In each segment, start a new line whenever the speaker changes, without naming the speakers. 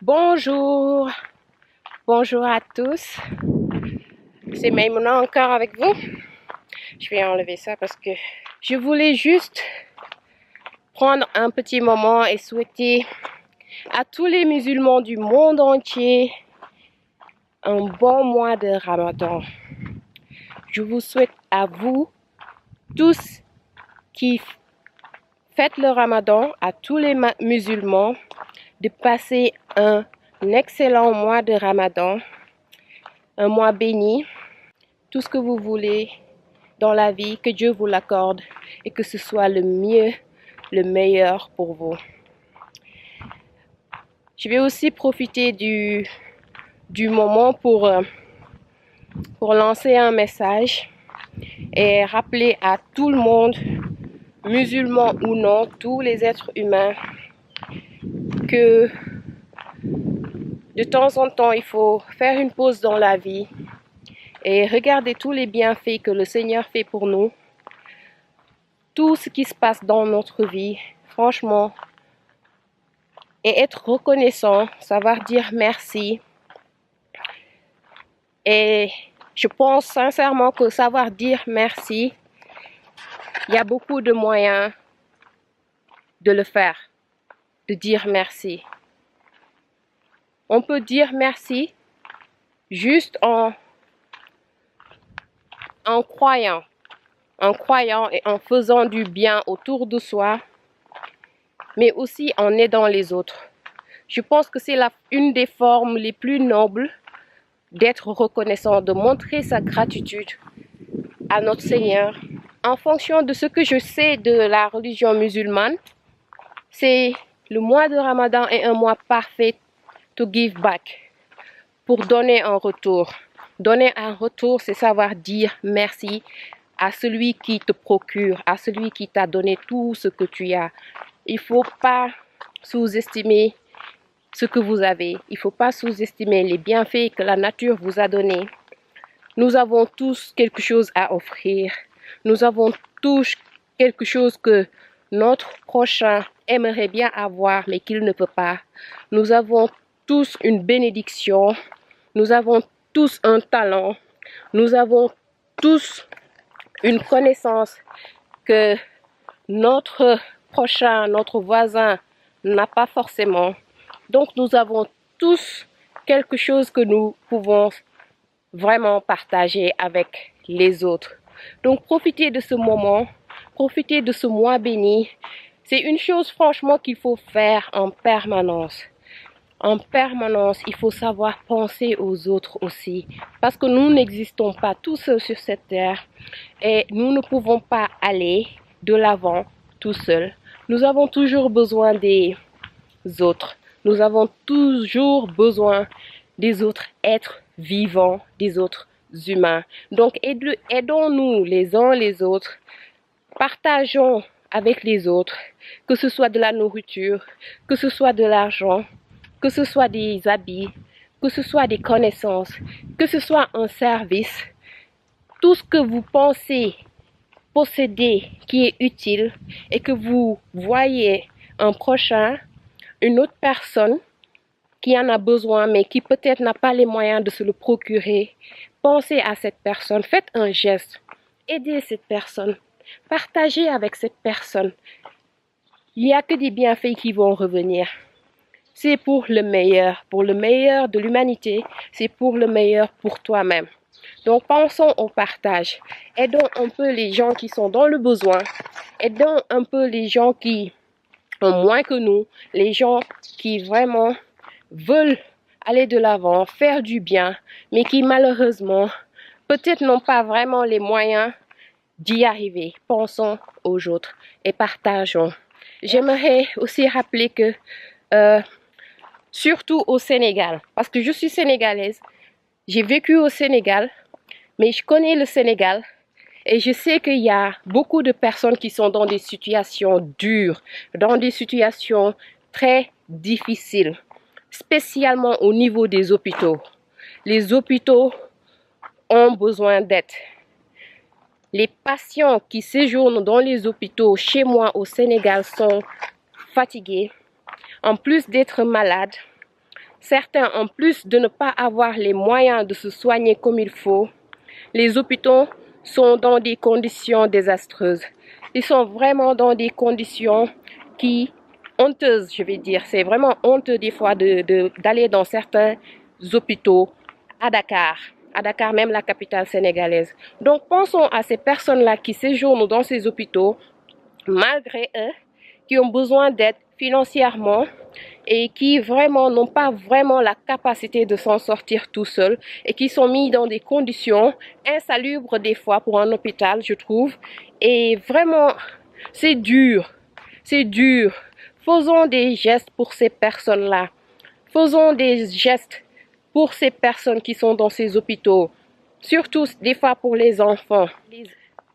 Bonjour, bonjour à tous. C'est Maïmouna encore avec vous. Je vais enlever ça parce que je voulais juste prendre un petit moment et souhaiter à tous les musulmans du monde entier un bon mois de Ramadan. Je vous souhaite à vous tous qui faites le Ramadan, à tous les musulmans, de passer un excellent mois de Ramadan, un mois béni, tout ce que vous voulez dans la vie, que Dieu vous l'accorde et que ce soit le mieux, le meilleur pour vous. Je vais aussi profiter du moment pour lancer un message et rappeler à tout le monde, musulmans ou non, tous les êtres humains, que de temps en temps, il faut faire une pause dans la vie et regarder tous les bienfaits que le Seigneur fait pour nous, tout ce qui se passe dans notre vie, franchement, et être reconnaissant, savoir dire merci. Et je pense sincèrement que savoir dire merci, il y a beaucoup de moyens de le faire, de dire merci. On peut dire merci juste en croyant et en faisant du bien autour de soi, mais aussi en aidant les autres. Je pense que c'est une des formes les plus nobles d'être reconnaissant, de montrer sa gratitude à notre Seigneur. En fonction de ce que je sais de la religion musulmane, c'est le mois de Ramadan est un mois parfait to give back, pour donner un retour. Donner un retour, c'est savoir dire merci à celui qui te procure, à celui qui t'a donné tout ce que tu as. Il ne faut pas sous-estimer ce que vous avez. Il ne faut pas sous-estimer les bienfaits que la nature vous a donnés. Nous avons tous quelque chose à offrir. Nous avons tous quelque chose que notre prochain aimerait bien avoir, mais qu'il ne peut pas. Nous avons tous une bénédiction. Nous avons tous un talent. Nous avons tous une connaissance que notre prochain, notre voisin n'a pas forcément. Donc nous avons tous quelque chose que nous pouvons vraiment partager avec les autres. Donc profitez de ce moment, profitez de ce mois béni. C'est une chose franchement qu'il faut faire en permanence. En permanence, il faut savoir penser aux autres aussi. Parce que nous n'existons pas tous seuls sur cette terre et nous ne pouvons pas aller de l'avant tout seuls. Nous avons toujours besoin des autres. Nous avons toujours besoin des autres êtres vivants, des autres humains. Donc aidons-nous les uns les autres. Partageons avec les autres, que ce soit de la nourriture, que ce soit de l'argent, que ce soit des habits, que ce soit des connaissances, que ce soit un service. Tout ce que vous pensez posséder qui est utile et que vous voyez un prochain, une autre personne qui en a besoin mais qui peut-être n'a pas les moyens de se le procurer, pensez à cette personne, faites un geste, aidez cette personne, partagez avec cette personne. Il n'y a que des bienfaits qui vont revenir. C'est pour le meilleur de l'humanité, c'est pour le meilleur pour toi-même. Donc pensons au partage, aidons un peu les gens qui sont dans le besoin, aidons un peu les gens qui ont moins que nous, les gens qui vraiment veulent aller de l'avant, faire du bien, mais qui malheureusement peut-être n'ont pas vraiment les moyens d'y arriver. Pensons aux autres et partageons. J'aimerais aussi rappeler que surtout au Sénégal, parce que je suis sénégalaise, j'ai vécu au Sénégal, mais je connais le Sénégal et je sais qu'il y a beaucoup de personnes qui sont dans des situations dures, dans des situations très difficiles, spécialement au niveau des hôpitaux. Les hôpitaux ont besoin d'aide. Les patients qui séjournent dans les hôpitaux chez moi au Sénégal sont fatigués. En plus d'être malades, Certains, en plus de ne pas avoir les moyens de se soigner comme il faut, les hôpitaux sont dans des conditions désastreuses. Ils sont vraiment dans des conditions honteuses, je vais dire. C'est vraiment honteux des fois d'aller dans certains hôpitaux à Dakar. À Dakar, même la capitale sénégalaise. Donc, pensons à ces personnes-là qui séjournent dans ces hôpitaux, malgré eux, qui ont besoin d'aide financièrement et qui vraiment n'ont pas vraiment la capacité de s'en sortir tout seuls et qui sont mis dans des conditions insalubres des fois pour un hôpital, je trouve. Et vraiment, c'est dur. C'est dur. Faisons des gestes pour ces personnes-là. Faisons des gestes pour ces personnes qui sont dans ces hôpitaux. Surtout des fois pour les enfants.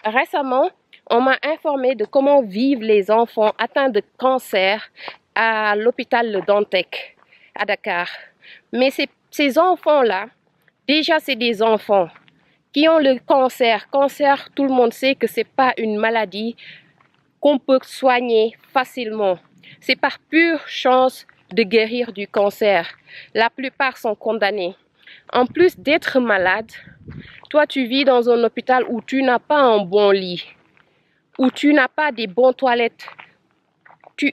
Récemment, on m'a informé de comment vivent les enfants atteints de cancer à l'hôpital Le Dantec à Dakar. Mais ces enfants-là, déjà c'est des enfants qui ont le cancer. Cancer, tout le monde sait que c'est pas une maladie qu'on peut soigner facilement. C'est par pure chance de guérir du cancer. La plupart sont condamnés. En plus d'être malade, toi tu vis dans un hôpital où tu n'as pas un bon lit, où tu n'as pas des bonnes toilettes,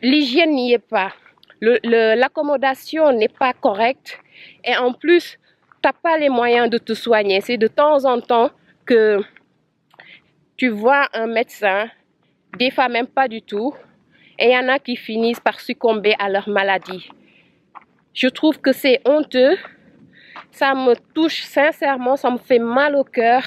l'hygiène n'y est pas, l'accommodation n'est pas correcte et en plus, tu n'as pas les moyens de te soigner. C'est de temps en temps que tu vois un médecin, des fois même pas du tout, et il y en a qui finissent par succomber à leur maladie. Je trouve que c'est honteux, ça me touche sincèrement, ça me fait mal au cœur.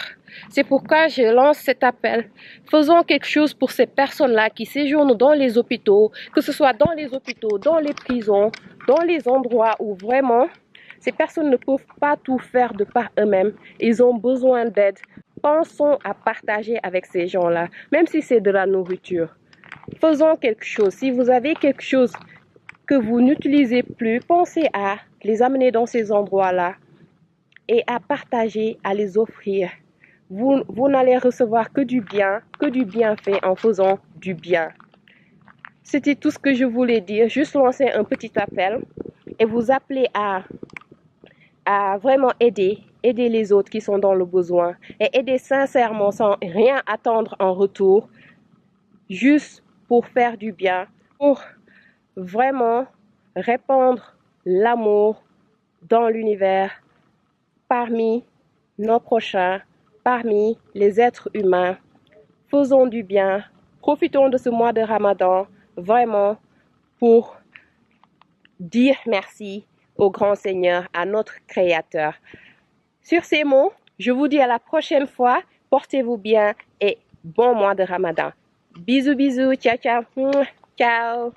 C'est pourquoi je lance cet appel. Faisons quelque chose pour ces personnes-là qui séjournent dans les hôpitaux, que ce soit dans les hôpitaux, dans les prisons, dans les endroits où vraiment ces personnes ne peuvent pas tout faire de par eux-mêmes. Ils ont besoin d'aide. Pensons à partager avec ces gens-là, même si c'est de la nourriture. Faisons quelque chose. Si vous avez quelque chose que vous n'utilisez plus, pensez à les amener dans ces endroits-là et à partager, à les offrir. Vous n'allez recevoir que du bienfait en faisant du bien. C'était tout ce que je voulais dire, juste lancer un petit appel et vous appeler à vraiment aider les autres qui sont dans le besoin et aider sincèrement sans rien attendre en retour, juste pour faire du bien, pour vraiment répandre l'amour dans l'univers parmi nos prochains, parmi les êtres humains. Faisons du bien, profitons de ce mois de Ramadan vraiment pour dire merci au grand Seigneur, à notre Créateur. Sur ces mots, je vous dis à la prochaine fois, portez-vous bien et bon mois de Ramadan. Bisous, bisous, ciao, ciao, ciao.